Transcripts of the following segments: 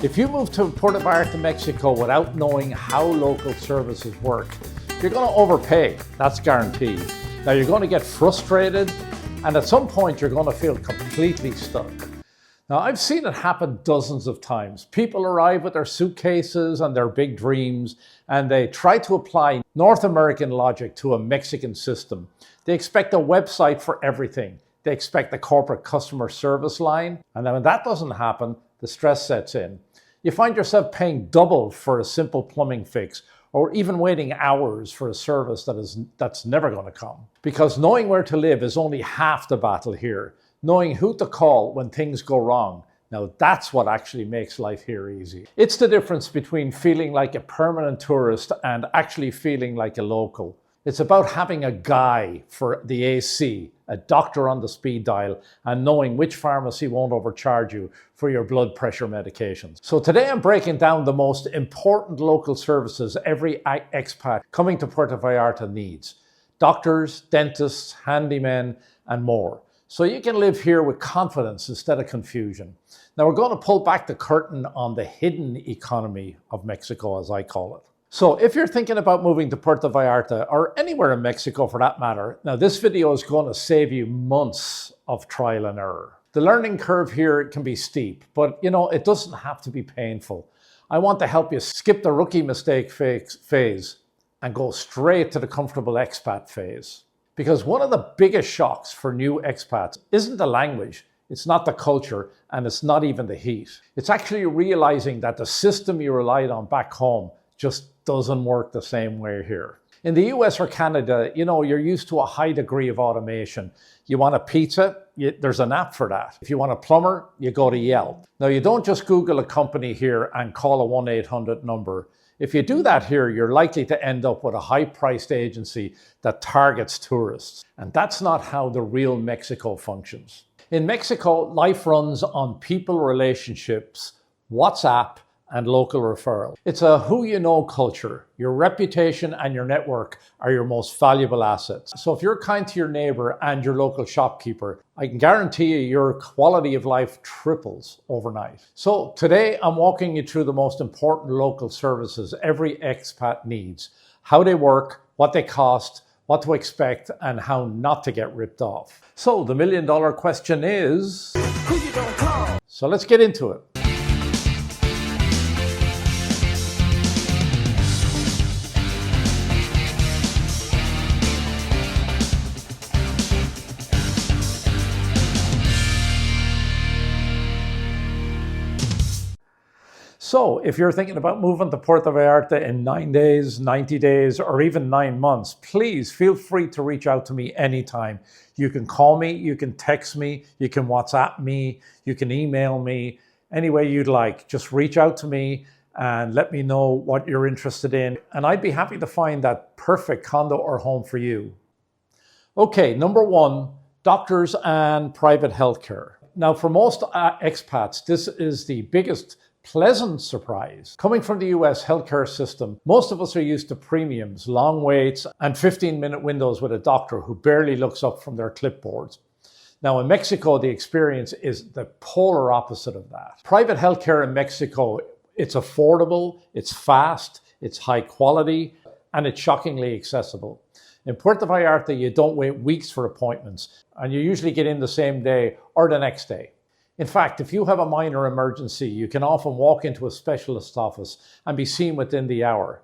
If you move to Puerto Vallarta, Mexico without knowing how local services work, you're going to overpay, that's guaranteed. Now you're going to get frustrated, and at some point you're going to feel completely stuck. Now I've seen it happen dozens of times. People arrive with their suitcases and their big dreams, and they try to apply North American logic to a Mexican system. They expect a website for everything. They expect a corporate customer service line, and then when that doesn't happen, the stress sets in. You find yourself paying double for a simple plumbing fix, or even waiting hours for a service that's never going to come. Because knowing where to live is only half the battle here. Knowing who to call when things go wrong, now that's what actually makes life here easy. It's the difference between feeling like a permanent tourist and actually feeling like a local. It's about having a guy for the AC, a doctor on the speed dial, and knowing which pharmacy won't overcharge you for your blood pressure medications. So today I'm breaking down the most important local services every expat coming to Puerto Vallarta needs. Doctors, dentists, handymen, and more. So you can live here with confidence instead of confusion. Now we're going to pull back the curtain on the hidden economy of Mexico, as I call it. So if you're thinking about moving to Puerto Vallarta, or anywhere in Mexico for that matter, now this video is going to save you months of trial and error. The learning curve here can be steep, but it doesn't have to be painful. I want to help you skip the rookie mistake phase and go straight to the comfortable expat phase. Because one of the biggest shocks for new expats isn't the language, it's not the culture, and it's not even the heat. It's actually realizing that the system you relied on back home just doesn't work the same way here. In the US or Canada, you're used to a high degree of automation. You want a pizza? There's an app for that. If you want a plumber, you go to Yelp. Now, you don't just Google a company here and call a 1-800 number. If you do that here, you're likely to end up with a high-priced agency that targets tourists. And that's not how the real Mexico functions. In Mexico, life runs on people relationships, WhatsApp, and local referral. It's a who-you-know culture. Your reputation and your network are your most valuable assets. So if you're kind to your neighbor and your local shopkeeper, I can guarantee you your quality of life triples overnight. So today I'm walking you through the most important local services every expat needs, how they work, what they cost, what to expect, and how not to get ripped off. So the million-dollar question is, who you gonna call? So let's get into it. So if you're thinking about moving to Puerto Vallarta in 9 days, 90 days, or even 9 months, please feel free to reach out to me anytime. You can call me, you can text me, you can WhatsApp me, you can email me, any way you'd like. Just reach out to me and let me know what you're interested in. And I'd be happy to find that perfect condo or home for you. Okay, number one, doctors and private healthcare. Now for most expats, this is the biggest pleasant surprise. Coming from the US healthcare system, most of us are used to premiums, long waits, and 15-minute windows with a doctor who barely looks up from their clipboards. Now in Mexico, the experience is the polar opposite of that. Private healthcare in Mexico, it's affordable, it's fast, it's high quality, and it's shockingly accessible. In Puerto Vallarta, you don't wait weeks for appointments, and you usually get in the same day or the next day. In fact, if you have a minor emergency, you can often walk into a specialist's office and be seen within the hour.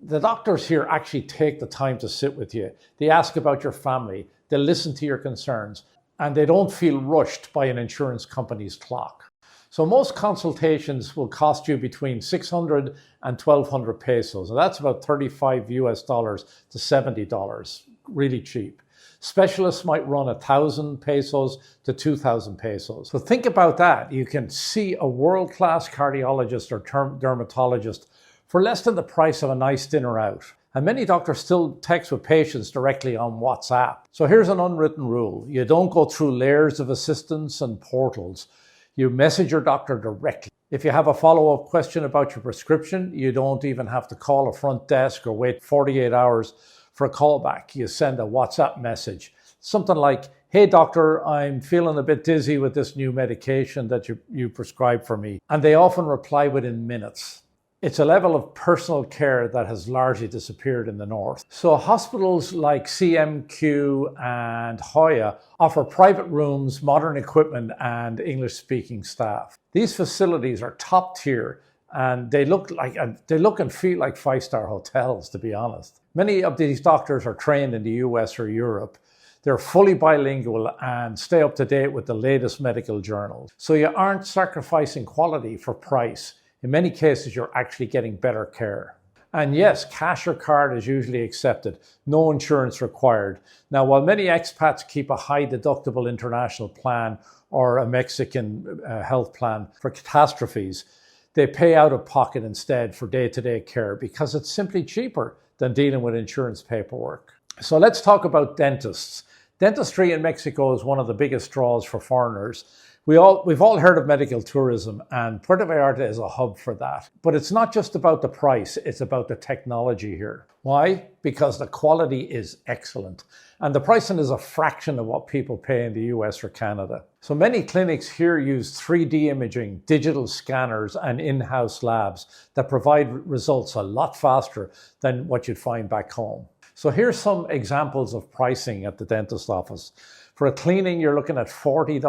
The doctors here actually take the time to sit with you. They ask about your family, they listen to your concerns, and they don't feel rushed by an insurance company's clock. So most consultations will cost you between 600 and 1,200 pesos. And that's about $35 to $70, really cheap. Specialists might run 1,000 pesos to 2,000 pesos. So think about that. You can see a world-class cardiologist or dermatologist for less than the price of a nice dinner out. And many doctors still text with patients directly on WhatsApp. So here's an unwritten rule. You don't go through layers of assistants and portals. You message your doctor directly. If you have a follow-up question about your prescription, you don't even have to call a front desk or wait 48 hours for a callback. You send a WhatsApp message. Something like, hey doctor, I'm feeling a bit dizzy with this new medication that you prescribed for me. And they often reply within minutes. It's a level of personal care that has largely disappeared in the north. So hospitals like CMQ and Hoya offer private rooms, modern equipment, and English-speaking staff. These facilities are top tier, and they look and feel like five-star hotels, to be honest. Many of these doctors are trained in the US or Europe. They're fully bilingual and stay up to date with the latest medical journals. So you aren't sacrificing quality for price. In many cases, you're actually getting better care. And yes, cash or card is usually accepted. No insurance required. Now, while many expats keep a high deductible international plan or a Mexican health plan for catastrophes, they pay out of pocket instead for day-to-day care because it's simply cheaper than dealing with insurance paperwork. So let's talk about dentists. Dentistry in Mexico is one of the biggest draws for foreigners. We've all heard of medical tourism, and Puerto Vallarta is a hub for that. But it's not just about the price, it's about the technology here. Why? Because the quality is excellent, and the pricing is a fraction of what people pay in the US or Canada. So many clinics here use 3D imaging, digital scanners, and in-house labs that provide results a lot faster than what you'd find back home. So here's some examples of pricing at the dentist office. For a cleaning, you're looking at $40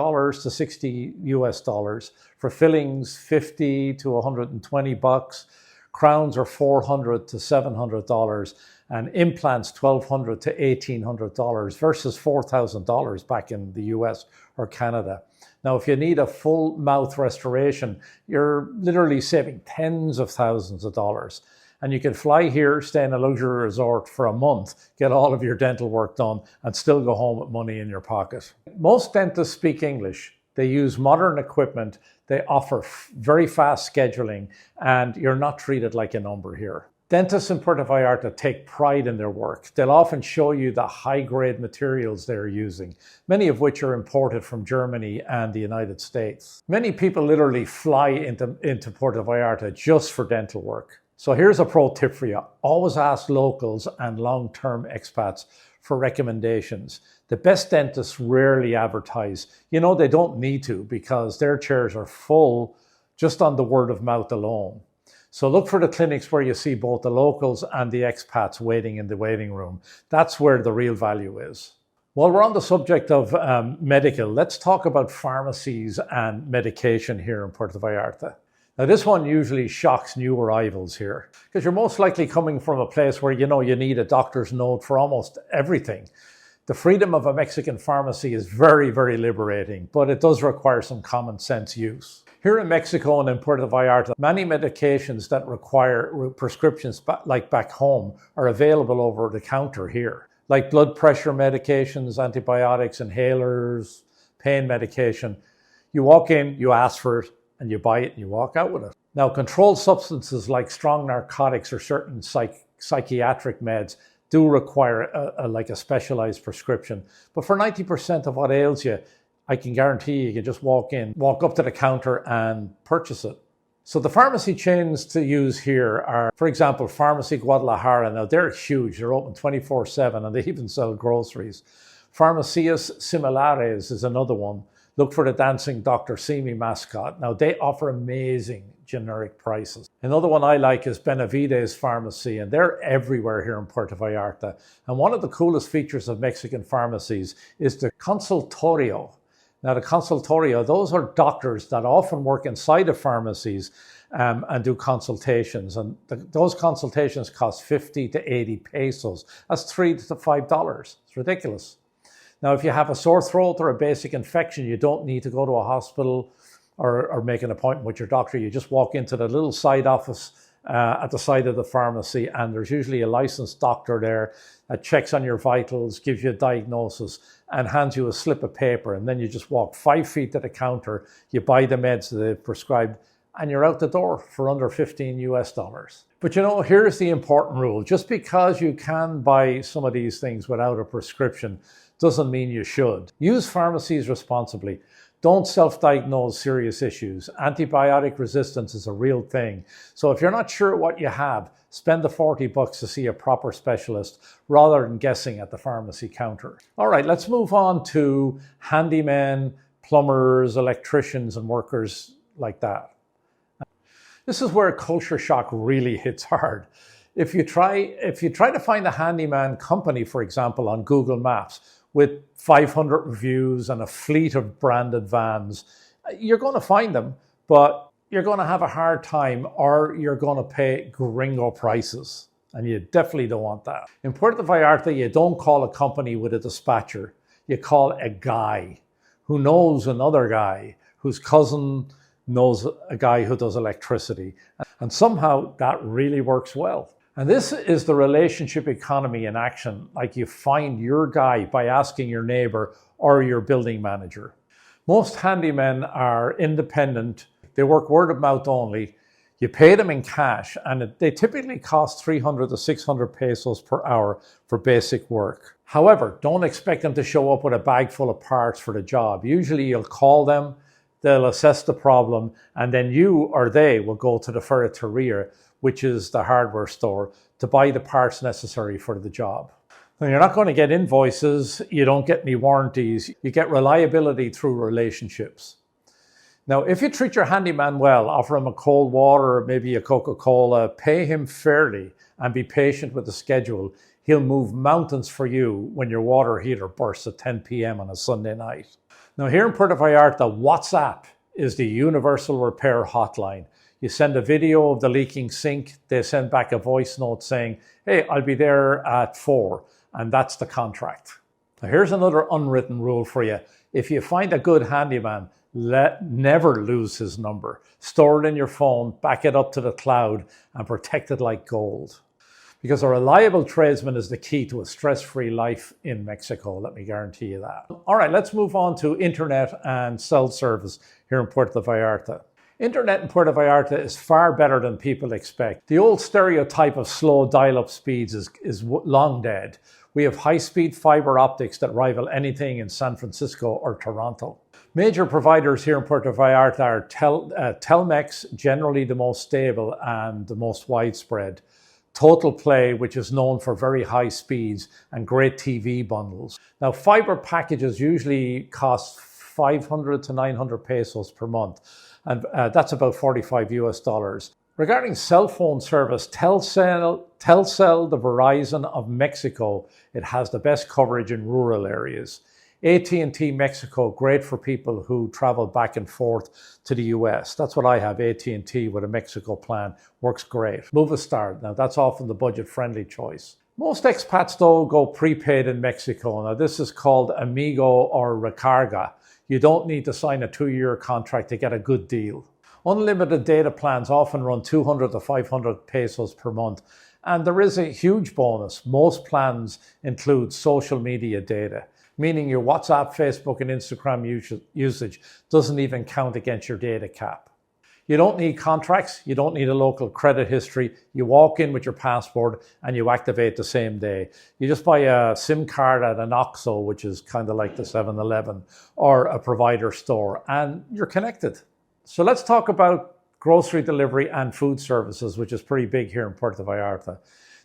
to $60 US. For fillings, $50 to $120. Crowns are $400 to $700. And implants, $1,200 to $1,800 versus $4,000 back in the US or Canada. Now, if you need a full mouth restoration, you're literally saving tens of thousands of dollars. And you can fly here, stay in a luxury resort for a month, get all of your dental work done, and still go home with money in your pocket. Most dentists speak English. They use modern equipment. They offer very fast scheduling, and you're not treated like a number here. Dentists in Puerto Vallarta take pride in their work. They'll often show you the high-grade materials they're using, many of which are imported from Germany and the United States. Many people literally fly into Puerto Vallarta just for dental work. So here's a pro tip for you. Always ask locals and long-term expats for recommendations. The best dentists rarely advertise. You know, they don't need to because their chairs are full just on the word of mouth alone. So look for the clinics where you see both the locals and the expats waiting in the waiting room. That's where the real value is. While we're on the subject of medical, let's talk about pharmacies and medication here in Puerto Vallarta. Now, this one usually shocks new arrivals here because you're most likely coming from a place where you know you need a doctor's note for almost everything. The freedom of a Mexican pharmacy is very, very liberating, but it does require some common sense use. Here in Mexico and in Puerto Vallarta, many medications that require prescriptions like back home are available over the counter here, like blood pressure medications, antibiotics, inhalers, pain medication. You walk in, you ask for it, and you buy it and you walk out with it. Now, controlled substances like strong narcotics or certain psychiatric meds do require a specialized prescription. But for 90% of what ails you, I can guarantee you can just walk up to the counter and purchase it. So the pharmacy chains to use here are, for example, Pharmacy Guadalajara. Now, they're huge. They're open 24/7 and they even sell groceries. Pharmacias Similares is another one. Look for the dancing Dr. Simi mascot. Now, they offer amazing generic prices. Another one I like is Benavides Pharmacy, and they're everywhere here in Puerto Vallarta. And one of the coolest features of Mexican pharmacies is the consultorio. Now, the consultorio, those are doctors that often work inside of pharmacies and do consultations. And those consultations cost 50 to 80 pesos. That's $3 to $5. It's ridiculous. Now, if you have a sore throat or a basic infection, you don't need to go to a hospital or make an appointment with your doctor. You just walk into the little side office at the side of the pharmacy, and there's usually a licensed doctor there that checks on your vitals, gives you a diagnosis, and hands you a slip of paper. And then you just walk 5 feet to the counter, you buy the meds that they've prescribed, and you're out the door for under $15 US. But you know, here's the important rule. Just because you can buy some of these things without a prescription doesn't mean you should. Use pharmacies responsibly. Don't self-diagnose serious issues. Antibiotic resistance is a real thing. So if you're not sure what you have, spend the $40 to see a proper specialist rather than guessing at the pharmacy counter. All right, let's move on to handymen, plumbers, electricians, and workers like that. This is where culture shock really hits hard. If you try to find a handyman company, for example, on Google Maps with 500 reviews and a fleet of branded vans, you're going to find them, but you're going to have a hard time, or you're going to pay gringo prices. And you definitely don't want that. In Puerto Vallarta, you don't call a company with a dispatcher. You call a guy who knows another guy whose cousin knows a guy who does electricity. And somehow that really works well. And this is the relationship economy in action. Like, you find your guy by asking your neighbor or your building manager. Most handymen are independent. They work word of mouth only. You pay them in cash, and they typically cost 300 to 600 pesos per hour for basic work. However, don't expect them to show up with a bag full of parts for the job. Usually you'll call them, they'll assess the problem, and then you or they will go to the ferreteria, which is the hardware store, to buy the parts necessary for the job. Now, you're not going to get invoices, you don't get any warranties, you get reliability through relationships. Now, if you treat your handyman well, offer him a cold water or maybe a Coca-Cola, pay him fairly and be patient with the schedule, he'll move mountains for you when your water heater bursts at 10 p.m. on a Sunday night. Now, here in Puerto Vallarta, WhatsApp is the universal repair hotline. You send a video of the leaking sink, they send back a voice note saying, hey, I'll be there at 4, and that's the contract. Now, here's another unwritten rule for you. If you find a good handyman, never lose his number. Store it in your phone, back it up to the cloud, and protect it like gold. Because a reliable tradesman is the key to a stress-free life in Mexico, let me guarantee you that. All right, let's move on to internet and cell service here in Puerto Vallarta. Internet in Puerto Vallarta is far better than people expect. The old stereotype of slow dial-up speeds is long dead. We have high-speed fiber optics that rival anything in San Francisco or Toronto. Major providers here in Puerto Vallarta are Telmex, generally the most stable and the most widespread. Total Play, which is known for very high speeds and great TV bundles. Now, fiber packages usually cost 500 to 900 pesos per month, and that's about $45 US. Regarding cell phone service, Telcel, the Verizon of Mexico, it has the best coverage in rural areas. AT&T Mexico, great for people who travel back and forth to the US. That's what I have, AT&T with a Mexico plan. Works great. Movistar, now that's often the budget-friendly choice. Most expats, though, go prepaid in Mexico. Now, this is called Amigo or Recarga. You don't need to sign a 2-year contract to get a good deal. Unlimited data plans often run 200 to 500 pesos per month. And there is a huge bonus. Most plans include social media data, meaning your WhatsApp, Facebook, and Instagram usage doesn't even count against your data cap. You don't need contracts. You don't need a local credit history. You walk in with your passport and you activate the same day. You just buy a SIM card at an OXXO, which is kind of like the 7-Eleven, or a provider store, and you're connected. So let's talk about grocery delivery and food services, which is pretty big here in Puerto Vallarta.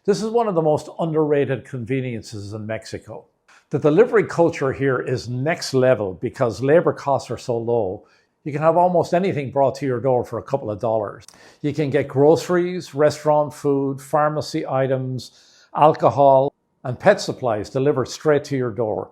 This is one of the most underrated conveniences in Mexico. The delivery culture here is next level because labor costs are so low. You can have almost anything brought to your door for a couple of dollars. You can get groceries, restaurant food, pharmacy items, alcohol, and pet supplies delivered straight to your door.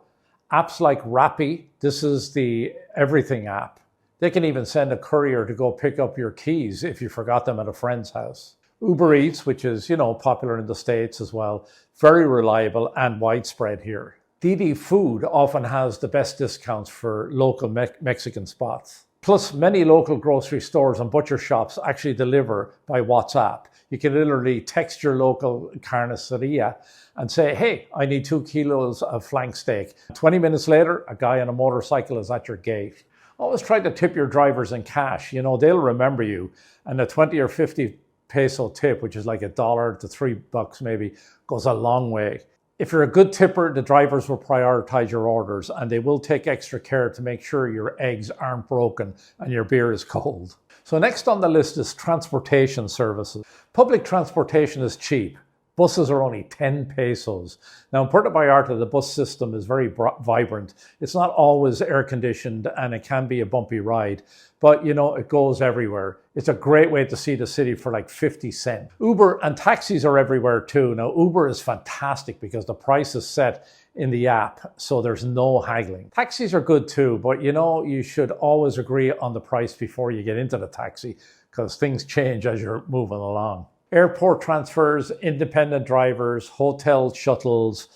Apps like Rappi, this is the everything app. They can even send a courier to go pick up your keys if you forgot them at a friend's house. Uber Eats, which is, popular in the States as well, very reliable and widespread here. DD Food often has the best discounts for local Mexican spots. Plus, many local grocery stores and butcher shops actually deliver by WhatsApp. You can literally text your local carniceria and say, hey, I need 2 kilos of flank steak. 20 minutes later, a guy on a motorcycle is at your gate. Always try to tip your drivers in cash. They'll remember you. And a 20 or 50 peso tip, which is like $1 to $3 maybe, goes a long way. If you're a good tipper, the drivers will prioritize your orders and they will take extra care to make sure your eggs aren't broken and your beer is cold. So next on the list is transportation services. Public transportation is cheap. Buses are only 10 pesos. Now in Puerto Vallarta, the bus system is very vibrant. It's not always air conditioned and it can be a bumpy ride, but you know, it goes everywhere. It's a great way to see the city for like 50 cents. Uber and taxis are everywhere too. Now Uber is fantastic because the price is set in the app, so there's no haggling. Taxis are good too, but you know, you should always agree on the price before you get into the taxi because things change as you're moving along. Airport transfers, independent drivers, hotel shuttles,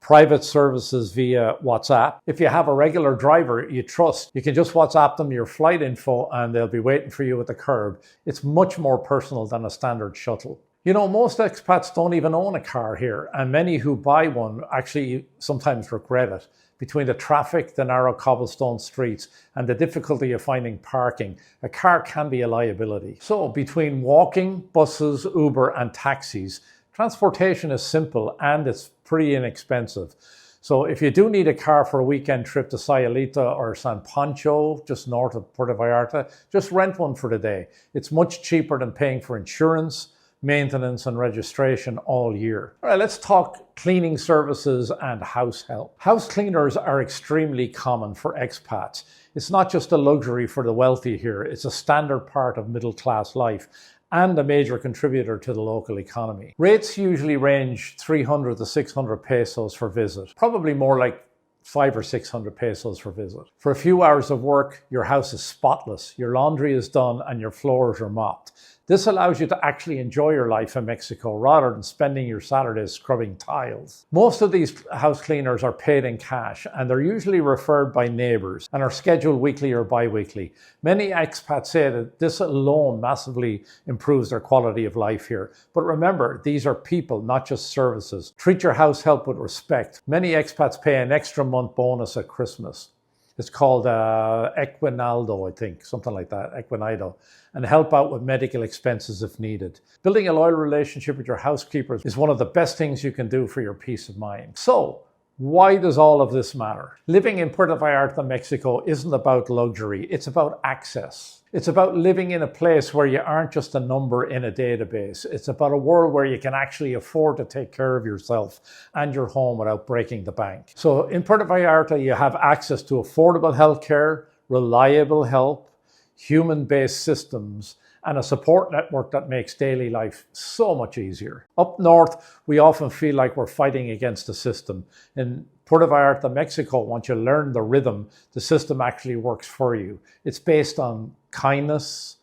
private services via WhatsApp. If you have a regular driver you trust, you can just WhatsApp them your flight info and they'll be waiting for you at the curb. It's much more personal than a standard shuttle. You know, most expats don't even own a car here, and many who buy one actually sometimes regret it. Between the traffic, the narrow cobblestone streets, and the difficulty of finding parking, a car can be a liability. So between walking, buses, Uber, and taxis, transportation is simple and it's pretty inexpensive. So if you do need a car for a weekend trip to Sayulita or San Pancho, just north of Puerto Vallarta, just rent one for the day. It's much cheaper than paying for insurance, maintenance and registration all year. All right, let's talk cleaning services and house help. House cleaners are extremely common for expats. It's not just a luxury for the wealthy here, it's a standard part of middle class life and a major contributor to the local economy. Rates usually range 300 to 600 pesos for visit, probably more like 500 or 600 pesos for visit. For a few hours of work, your house is spotless, your laundry is done and your floors are mopped. This allows you to actually enjoy your life in Mexico rather than spending your Saturdays scrubbing tiles. Most of these house cleaners are paid in cash and they're usually referred by neighbors and are scheduled weekly or bi-weekly. Many expats say that this alone massively improves their quality of life here. But remember, these are people, not just services. Treat your house help with respect. Many expats pay an extra month bonus at Christmas. It's called Equinaldo, I think, something like that, Equinaldo, and help out with medical expenses if needed. Building a loyal relationship with your housekeepers is one of the best things you can do for your peace of mind. So, why does all of this matter? Living in Puerto Vallarta, Mexico isn't about luxury, it's about access. It's about living in a place where you aren't just a number in a database. It's about a world where you can actually afford to take care of yourself and your home without breaking the bank. So in Puerto Vallarta, you have access to affordable healthcare, reliable help, human-based systems, and a support network that makes daily life so much easier. Up north, we often feel like we're fighting against the system. In Puerto Vallarta, Mexico, once you learn the rhythm, the system actually works for you. It's based on kindness,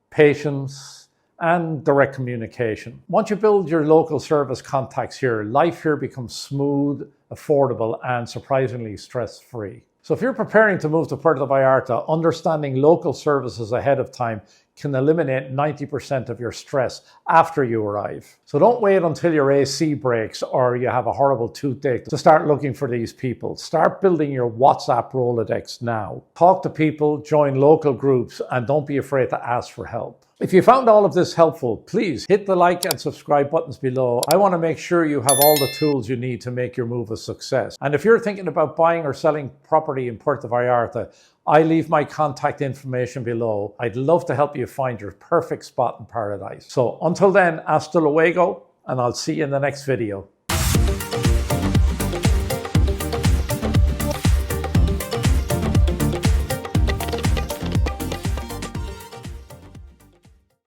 patience, and direct communication. Once you build your local service contacts here, life here becomes smooth, affordable, and surprisingly stress-free. So if you're preparing to move to Puerto Vallarta, understanding local services ahead of time can eliminate 90% of your stress after you arrive. So don't wait until your AC breaks or you have a horrible toothache to start looking for these people. Start building your WhatsApp Rolodex now. Talk to people, join local groups, and don't be afraid to ask for help. If you found all of this helpful, please hit the like and subscribe buttons below. I want to make sure you have all the tools you need to make your move a success. And if you're thinking about buying or selling property in Puerto Vallarta, I leave my contact information below. I'd love to help you find your perfect spot in paradise. So until then, hasta luego, and I'll see you in the next video.